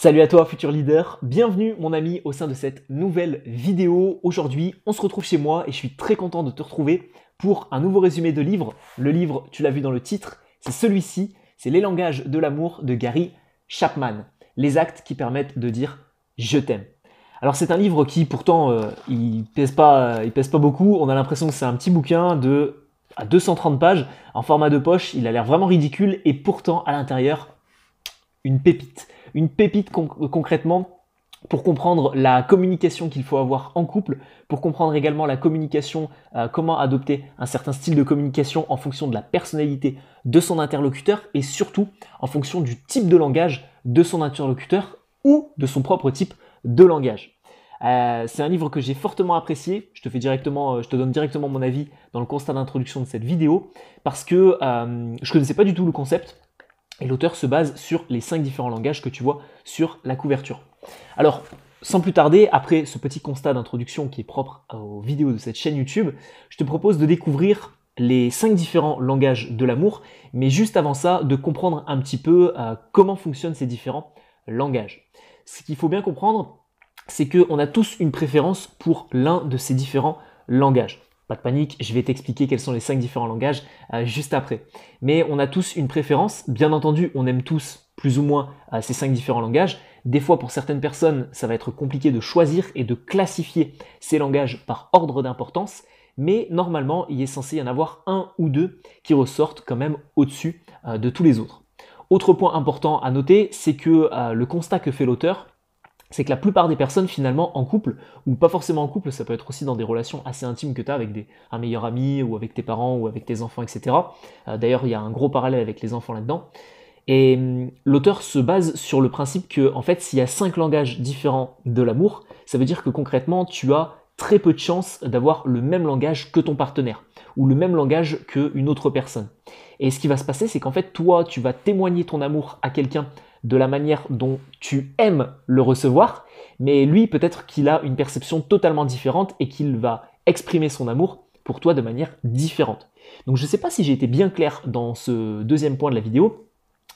Salut à toi futur leader, bienvenue mon ami au sein de cette nouvelle vidéo. Aujourd'hui on se retrouve chez moi et je suis très content de te retrouver pour un nouveau résumé de livre. Le livre, tu l'as vu dans le titre, c'est celui-ci, c'est Les langages de l'amour de Gary Chapman. Les actes qui permettent de dire je t'aime. Alors c'est un livre qui pourtant il pèse pas beaucoup, on a l'impression que c'est un petit bouquin de à 230 pages en format de poche, il a l'air vraiment ridicule et pourtant à l'intérieur une pépite. Une pépite concrètement pour comprendre la communication qu'il faut avoir en couple, pour comprendre également la communication, comment adopter un certain style de communication en fonction de la personnalité de son interlocuteur et surtout en fonction du type de langage de son interlocuteur ou de son propre type de langage. C'est un livre que j'ai fortement apprécié. Je te donne directement mon avis dans le constat d'introduction de cette vidéo parce que je connaissais pas du tout le concept. Et l'auteur se base sur les 5 différents langages que tu vois sur la couverture. Alors, sans plus tarder, après ce petit constat d'introduction qui est propre aux vidéos de cette chaîne YouTube, je te propose de découvrir les 5 différents langages de l'amour, mais juste avant ça, de comprendre un petit peu comment fonctionnent ces différents langages. Ce qu'il faut bien comprendre, c'est qu'on a tous une préférence pour l'un de ces différents langages. Pas de panique, je vais t'expliquer quels sont les 5 différents langages juste après. Mais on a tous une préférence, bien entendu, on aime tous plus ou moins ces 5 différents langages. Des fois, pour certaines personnes, ça va être compliqué de choisir et de classifier ces langages par ordre d'importance, mais normalement, il est censé y en avoir un ou deux qui ressortent quand même au-dessus de tous les autres. Autre point important à noter, c'est que le constat que fait l'auteur, c'est que la plupart des personnes finalement en couple, ou pas forcément en couple, ça peut être aussi dans des relations assez intimes que tu as avec un meilleur ami, ou avec tes parents, ou avec tes enfants, etc. D'ailleurs, il y a un gros parallèle avec les enfants là-dedans. Et l'auteur se base sur le principe que, en fait, s'il y a 5 langages différents de l'amour, ça veut dire que concrètement, tu as très peu de chances d'avoir le même langage que ton partenaire, ou le même langage qu'une autre personne. Et ce qui va se passer, c'est qu'en fait, toi, tu vas témoigner ton amour à quelqu'un de la manière dont tu aimes le recevoir, mais lui, peut-être qu'il a une perception totalement différente et qu'il va exprimer son amour pour toi de manière différente. Donc je ne sais pas si j'ai été bien clair dans ce deuxième point de la vidéo,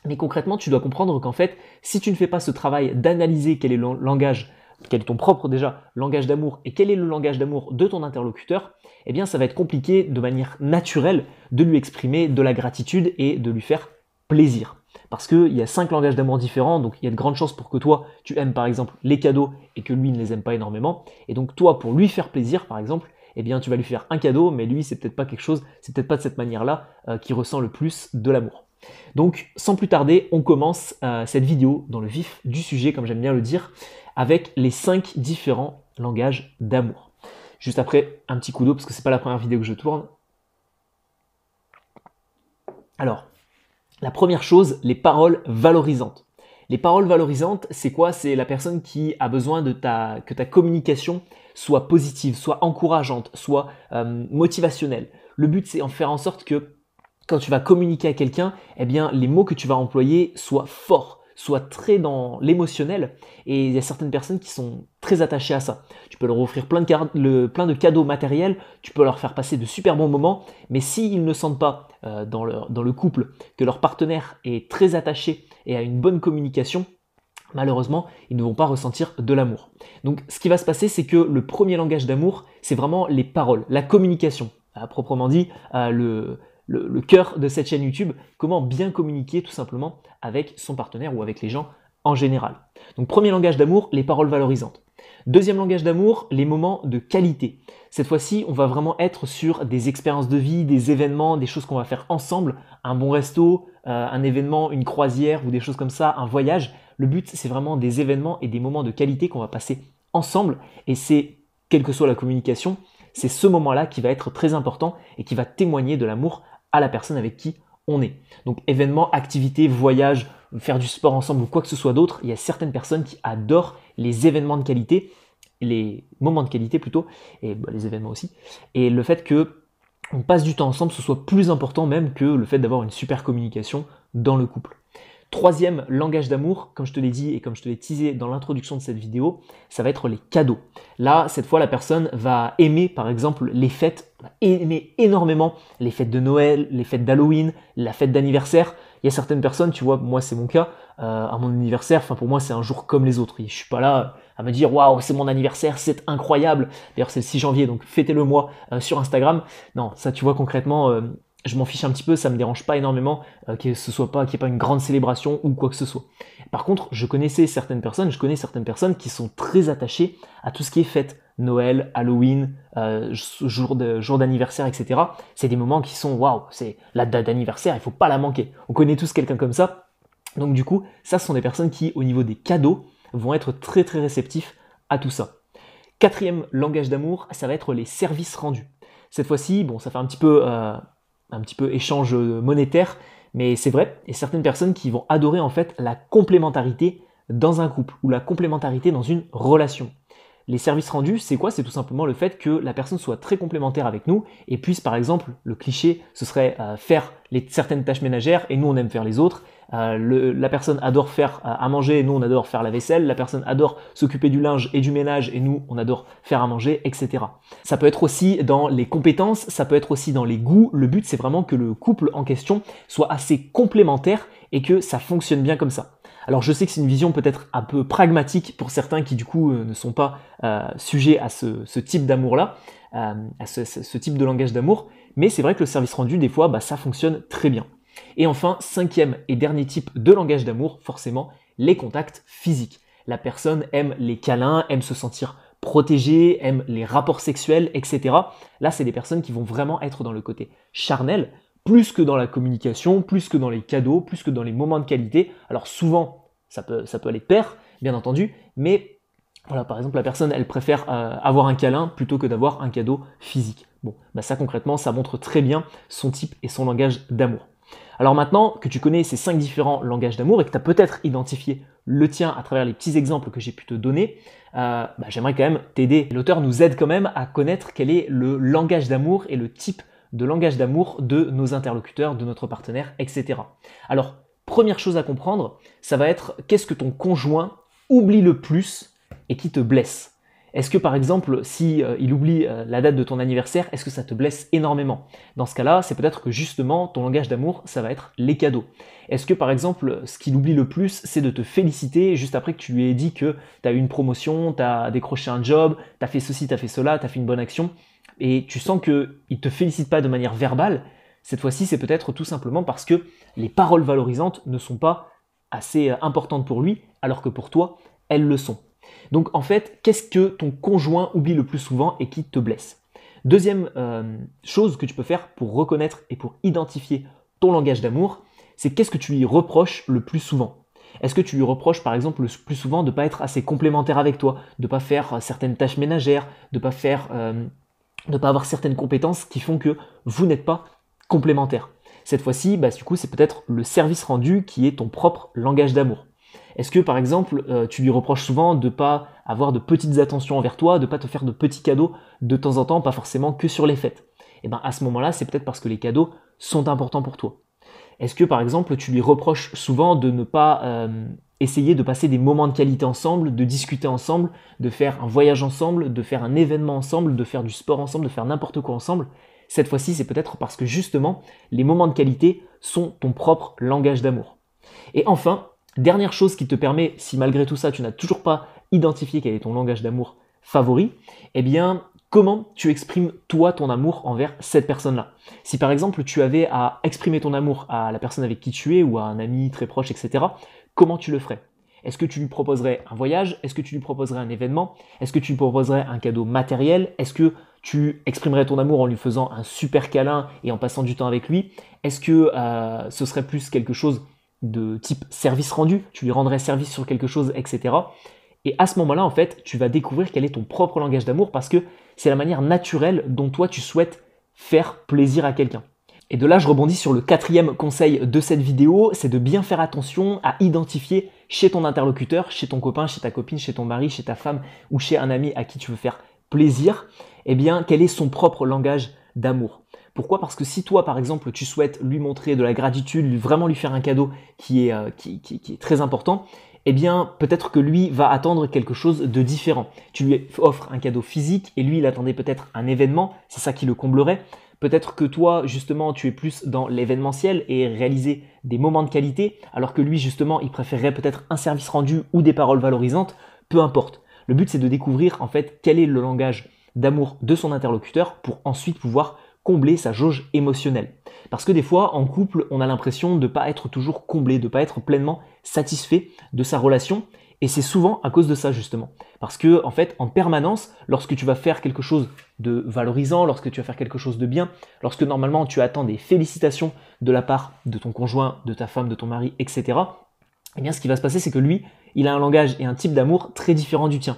mais concrètement, tu dois comprendre qu'en fait, si tu ne fais pas ce travail d'analyser quel est le langage, quel est ton propre déjà langage d'amour et quel est le langage d'amour de ton interlocuteur, eh bien ça va être compliqué de manière naturelle de lui exprimer de la gratitude et de lui faire plaisir. Parce qu'il y a 5 langages d'amour différents, donc il y a de grandes chances pour que toi, tu aimes par exemple les cadeaux et que lui ne les aime pas énormément. Et donc toi, pour lui faire plaisir par exemple, eh bien tu vas lui faire un cadeau, mais lui c'est peut-être pas quelque chose, c'est peut-être pas de cette manière-là qu'il ressent le plus de l'amour. Donc sans plus tarder, on commence cette vidéo dans le vif du sujet, comme j'aime bien le dire, avec les 5 différents langages d'amour. Juste après, un petit coup d'eau, parce que c'est pas la première vidéo que je tourne. Alors, la première chose, les paroles valorisantes. Les paroles valorisantes, c'est quoi? C'est la personne qui a besoin que ta communication soit positive, soit encourageante, soit motivationnelle. Le but, c'est de faire en sorte que quand tu vas communiquer à quelqu'un, eh bien, les mots que tu vas employer soient forts, soient très dans l'émotionnel. Et il y a certaines personnes qui sont très attachées à ça. Tu peux leur offrir plein de cadeaux matériels, tu peux leur faire passer de super bons moments, mais s'ils ne sentent pas dans le couple que leur partenaire est très attaché et a une bonne communication, malheureusement, ils ne vont pas ressentir de l'amour. Donc, ce qui va se passer, c'est que le premier langage d'amour, c'est vraiment les paroles, la communication. À proprement dit, le cœur de cette chaîne YouTube, comment bien communiquer tout simplement avec son partenaire ou avec les gens en général. Donc premier langage d'amour, les paroles valorisantes. Deuxième langage d'amour, les moments de qualité. Cette fois-ci, on va vraiment être sur des expériences de vie, des événements, des choses qu'on va faire ensemble, un bon resto, un événement, une croisière ou des choses comme ça, un voyage. Le but, c'est vraiment des événements et des moments de qualité qu'on va passer ensemble et c'est, quelle que soit la communication, c'est ce moment-là qui va être très important et qui va témoigner de l'amour à la personne avec qui on est. Donc événements, activités, voyages, faire du sport ensemble ou quoi que ce soit d'autre, il y a certaines personnes qui adorent les événements de qualité, les moments de qualité plutôt, et les événements aussi. Et le fait que on passe du temps ensemble, ce soit plus important même que le fait d'avoir une super communication dans le couple. Troisième langage d'amour, comme je te l'ai dit et comme je te l'ai teasé dans l'introduction de cette vidéo, ça va être les cadeaux. Là, cette fois, la personne va aimer par exemple les fêtes, va aimer énormément les fêtes de Noël, les fêtes d'Halloween, la fête d'anniversaire. Il y a certaines personnes, tu vois, moi c'est mon cas, à mon anniversaire, enfin pour moi c'est un jour comme les autres. Et je suis pas là à me dire waouh, c'est mon anniversaire, c'est incroyable. D'ailleurs c'est le 6 janvier, donc fêtez-le moi sur Instagram. Non, ça tu vois concrètement, je m'en fiche un petit peu, ça me dérange pas énormément qu'il n'y ait pas une grande célébration ou quoi que ce soit. Par contre, je connais certaines personnes qui sont très attachées à tout ce qui est fête. Noël, Halloween, jour d'anniversaire, etc. C'est des moments qui sont waouh, c'est la date d'anniversaire, il faut pas la manquer. On connaît tous quelqu'un comme ça. Donc du coup, ça ce sont des personnes qui, au niveau des cadeaux, vont être très très réceptifs à tout ça. Quatrième langage d'amour, ça va être les services rendus. Cette fois-ci, bon, ça fait un petit peu échange monétaire, mais c'est vrai, et certaines personnes qui vont adorer en fait la complémentarité dans un couple ou la complémentarité dans une relation. Les services rendus, c'est quoi? C'est tout simplement le fait que la personne soit très complémentaire avec nous et puisse, par exemple, le cliché, ce serait faire certaines tâches ménagères et nous, on aime faire les autres. La personne adore faire à manger et nous, on adore faire la vaisselle. La personne adore s'occuper du linge et du ménage et nous, on adore faire à manger, etc. Ça peut être aussi dans les compétences, ça peut être aussi dans les goûts. Le but, c'est vraiment que le couple en question soit assez complémentaire et que ça fonctionne bien comme ça. Alors je sais que c'est une vision peut-être un peu pragmatique pour certains qui du coup ne sont pas sujets à ce type d'amour-là, à ce type de langage d'amour, mais c'est vrai que le service rendu, des fois, ça fonctionne très bien. Et enfin, cinquième et dernier type de langage d'amour, forcément, les contacts physiques. La personne aime les câlins, aime se sentir protégée, aime les rapports sexuels, etc. Là, c'est des personnes qui vont vraiment être dans le côté charnel, plus que dans la communication, plus que dans les cadeaux, plus que dans les moments de qualité. Alors souvent, ça peut aller de pair, bien entendu, mais voilà, par exemple, la personne, elle préfère avoir un câlin plutôt que d'avoir un cadeau physique. Bon, ça concrètement, ça montre très bien son type et son langage d'amour. Alors maintenant que tu connais ces 5 différents langages d'amour et que tu as peut-être identifié le tien à travers les petits exemples que j'ai pu te donner, j'aimerais quand même t'aider. L'auteur nous aide quand même à connaître quel est le langage d'amour et le type de langage d'amour de nos interlocuteurs, de notre partenaire, etc. Alors, première chose à comprendre, ça va être qu'est-ce que ton conjoint oublie le plus et qui te blesse. Est-ce que par exemple, si il oublie la date de ton anniversaire, est-ce que ça te blesse énormément? Dans ce cas-là, c'est peut-être que justement, ton langage d'amour, ça va être les cadeaux. Est-ce que par exemple, ce qu'il oublie le plus, c'est de te féliciter juste après que tu lui aies dit que tu as eu une promotion, tu as décroché un job, tu as fait ceci, tu as fait cela, tu as fait une bonne action, et tu sens qu'il ne te félicite pas de manière verbale? Cette fois-ci, c'est peut-être tout simplement parce que les paroles valorisantes ne sont pas assez importantes pour lui, alors que pour toi, elles le sont. Donc en fait, qu'est-ce que ton conjoint oublie le plus souvent et qui te blesse? Deuxième chose que tu peux faire pour reconnaître et pour identifier ton langage d'amour, c'est qu'est-ce que tu lui reproches le plus souvent? Est-ce que tu lui reproches par exemple le plus souvent de ne pas être assez complémentaire avec toi, de ne pas faire certaines tâches ménagères, de ne pas avoir certaines compétences qui font que vous n'êtes pas complémentaires? Cette fois-ci, du coup, c'est peut-être le service rendu qui est ton propre langage d'amour. Est-ce que par exemple, tu lui reproches souvent de ne pas avoir de petites attentions envers toi, de ne pas te faire de petits cadeaux de temps en temps, pas forcément que sur les fêtes? Et à ce moment-là, c'est peut-être parce que les cadeaux sont importants pour toi. Est-ce que par exemple, tu lui reproches souvent de ne pas essayer de passer des moments de qualité ensemble, de discuter ensemble, de faire un voyage ensemble, de faire un événement ensemble, de faire du sport ensemble, de faire n'importe quoi ensemble? Cette fois-ci, c'est peut-être parce que justement, les moments de qualité sont ton propre langage d'amour. Et enfin, dernière chose qui te permet, si malgré tout ça, tu n'as toujours pas identifié quel est ton langage d'amour favori, eh bien, comment tu exprimes toi ton amour envers cette personne-là? Si par exemple, tu avais à exprimer ton amour à la personne avec qui tu es ou à un ami très proche, etc., comment tu le ferais? Est-ce que tu lui proposerais un voyage? Est-ce que tu lui proposerais un événement? Est-ce que tu lui proposerais un cadeau matériel? Est-ce que tu exprimerais ton amour en lui faisant un super câlin et en passant du temps avec lui? Est-ce que ce serait plus quelque chose de type service rendu? Tu lui rendrais service sur quelque chose, etc. Et à ce moment-là, en fait, tu vas découvrir quel est ton propre langage d'amour parce que c'est la manière naturelle dont toi, tu souhaites faire plaisir à quelqu'un. Et de là, je rebondis sur le 4e conseil de cette vidéo, c'est de bien faire attention à identifier chez ton interlocuteur, chez ton copain, chez ta copine, chez ton mari, chez ta femme ou chez un ami à qui tu veux faire plaisir, eh bien, quel est son propre langage d'amour. Pourquoi? Parce que si toi, par exemple, tu souhaites lui montrer de la gratitude, vraiment lui faire un cadeau qui est très important, eh bien, peut-être que lui va attendre quelque chose de différent. Tu lui offres un cadeau physique et lui, il attendait peut-être un événement, c'est ça qui le comblerait. Peut-être que toi, justement, tu es plus dans l'événementiel et réaliser des moments de qualité, alors que lui, justement, il préférerait peut-être un service rendu ou des paroles valorisantes, peu importe. Le but, c'est de découvrir en fait quel est le langage d'amour de son interlocuteur pour ensuite pouvoir combler sa jauge émotionnelle. Parce que des fois, en couple, on a l'impression de ne pas être toujours comblé, de ne pas être pleinement satisfait de sa relation. Et c'est souvent à cause de ça, justement. Parce que, en fait, en permanence, lorsque tu vas faire quelque chose de valorisant, lorsque tu vas faire quelque chose de bien, lorsque normalement tu attends des félicitations de la part de ton conjoint, de ta femme, de ton mari, etc., eh bien, ce qui va se passer, c'est que lui, il a un langage et un type d'amour très différent du tien.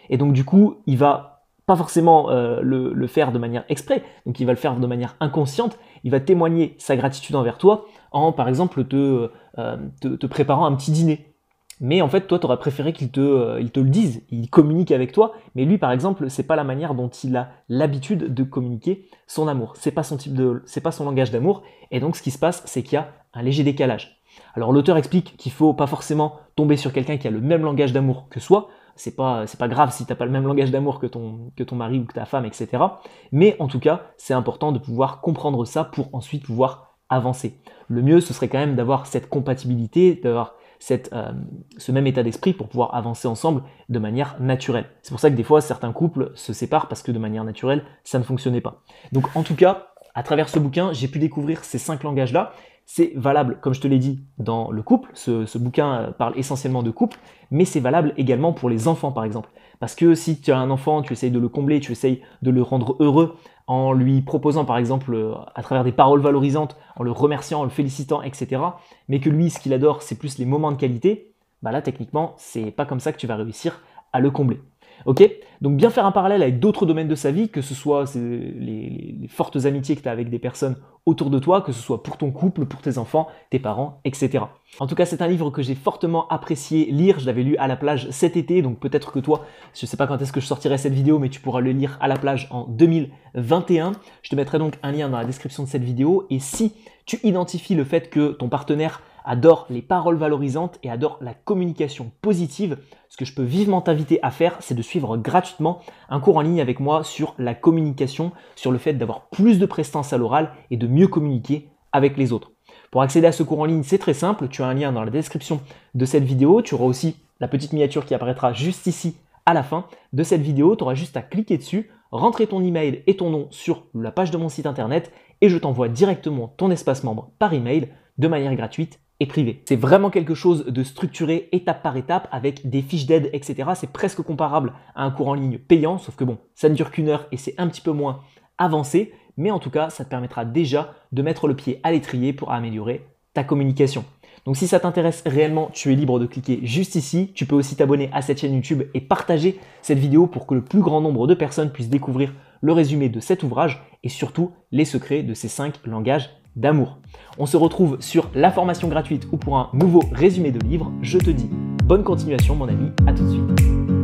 Et donc, du coup, il va pas forcément le faire de manière exprès, donc il va le faire de manière inconsciente, il va témoigner sa gratitude envers toi en, par exemple, te préparant un petit dîner. Mais en fait, toi, tu aurais préféré qu'il te le dise, il communique avec toi, mais lui, par exemple, c'est pas la manière dont il a l'habitude de communiquer son amour. C'est pas son langage d'amour, et donc ce qui se passe, c'est qu'il y a un léger décalage. Alors l'auteur explique qu'il faut pas forcément tomber sur quelqu'un qui a le même langage d'amour que soi. C'est pas grave si t'as pas le même langage d'amour que ton mari ou que ta femme, etc. Mais en tout cas, c'est important de pouvoir comprendre ça pour ensuite pouvoir avancer. Le mieux, ce serait quand même d'avoir cette compatibilité, d'avoir ce même état d'esprit pour pouvoir avancer ensemble de manière naturelle. C'est pour ça que des fois, certains couples se séparent parce que de manière naturelle, ça ne fonctionnait pas. Donc en tout cas, à travers ce bouquin, j'ai pu découvrir ces 5 langages-là. C'est valable, comme je te l'ai dit, dans le couple. Ce bouquin parle essentiellement de couple, mais c'est valable également pour les enfants, par exemple. Parce que si tu as un enfant, tu essayes de le combler, tu essayes de le rendre heureux en lui proposant, par exemple, à travers des paroles valorisantes, en le remerciant, en le félicitant, etc. Mais que lui, ce qu'il adore, c'est plus les moments de qualité, bah là, techniquement, c'est pas comme ça que tu vas réussir à le combler. Ok? Donc bien faire un parallèle avec d'autres domaines de sa vie, que ce soit les fortes amitiés que tu as avec des personnes autour de toi, que ce soit pour ton couple, pour tes enfants, tes parents, etc. En tout cas, c'est un livre que j'ai fortement apprécié lire. Je l'avais lu à la plage cet été, donc peut-être que toi, je ne sais pas quand est-ce que je sortirai cette vidéo, mais tu pourras le lire à la plage en 2021. Je te mettrai donc un lien dans la description de cette vidéo. Et si tu identifies le fait que ton partenaire adore les paroles valorisantes et adore la communication positive, ce que je peux vivement t'inviter à faire, c'est de suivre gratuitement un cours en ligne avec moi sur la communication, sur le fait d'avoir plus de prestance à l'oral et de mieux communiquer avec les autres. Pour accéder à ce cours en ligne, c'est très simple, tu as un lien dans la description de cette vidéo, tu auras aussi la petite miniature qui apparaîtra juste ici à la fin de cette vidéo, tu auras juste à cliquer dessus, rentrer ton email et ton nom sur la page de mon site internet et je t'envoie directement ton espace membre par email de manière gratuite et privé. C'est vraiment quelque chose de structuré étape par étape avec des fiches d'aide, etc. C'est presque comparable à un cours en ligne payant, sauf que bon, ça ne dure qu'une heure et c'est un petit peu moins avancé, mais en tout cas, ça te permettra déjà de mettre le pied à l'étrier pour améliorer ta communication. Donc si ça t'intéresse réellement, tu es libre de cliquer juste ici. Tu peux aussi t'abonner à cette chaîne YouTube et partager cette vidéo pour que le plus grand nombre de personnes puissent découvrir le résumé de cet ouvrage et surtout les secrets de ces 5 langages d'amour. On se retrouve sur la formation gratuite ou pour un nouveau résumé de livre. Je te dis bonne continuation mon ami, à tout de suite.